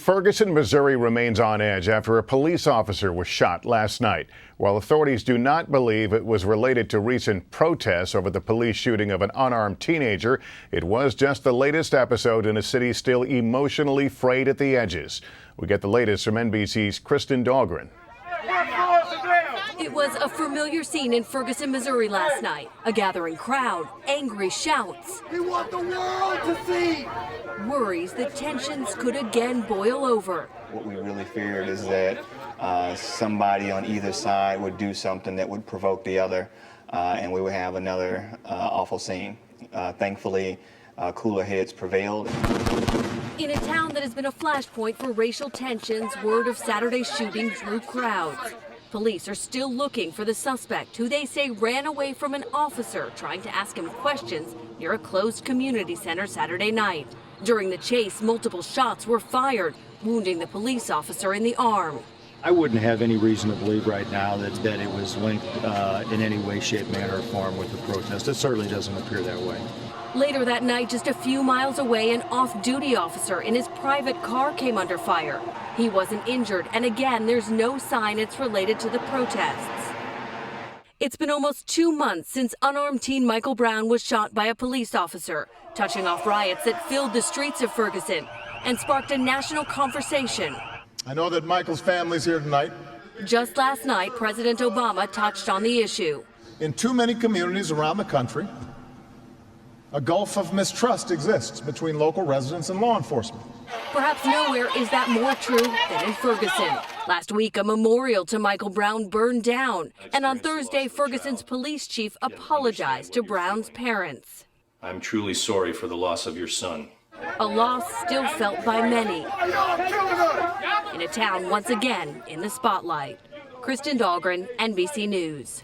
Ferguson, Missouri remains on edge after a police officer was shot last night. While authorities do not believe it was related to recent protests over the police shooting of an unarmed teenager, it was just the latest episode in a city still emotionally frayed at the edges. We get the latest from NBC's Kristen Dahlgren. It was a familiar scene in Ferguson, Missouri last night. A gathering crowd, angry shouts. We want the world to see. Worries that tensions could again boil over. What we really feared is that somebody on either side would do something that would provoke the other, and we would have another awful scene. Thankfully, cooler heads prevailed. In a town that has been a flashpoint for racial tensions, word of Saturday's shooting drew crowds. Police are still looking for the suspect, who they say ran away from an officer trying to ask him questions near a closed community center Saturday night. During the chase, multiple shots were fired, wounding the police officer in the arm. I wouldn't have any reason to believe right now that it was linked in any way, shape, manner, or form with the protest. It certainly doesn't appear that way. Later that night, just a few miles away, an off-duty officer in his private car came under fire. He wasn't injured, and again, there's no sign it's related to the protests. It's been almost 2 months since unarmed teen Michael Brown was shot by a police officer, touching off riots that filled the streets of Ferguson and sparked a national conversation. I know that Michael's family's here tonight. Just last night, President Obama touched on the issue. In too many communities around the country, a gulf of mistrust exists between local residents and law enforcement. Perhaps nowhere is that more true than in Ferguson. Last week, a memorial to Michael Brown burned down, and on Thursday, Ferguson's police chief apologized to Brown's parents. I'm truly sorry for the loss of your son. A loss still felt by many, in a town once again in the spotlight. Kristen Dahlgren, NBC News.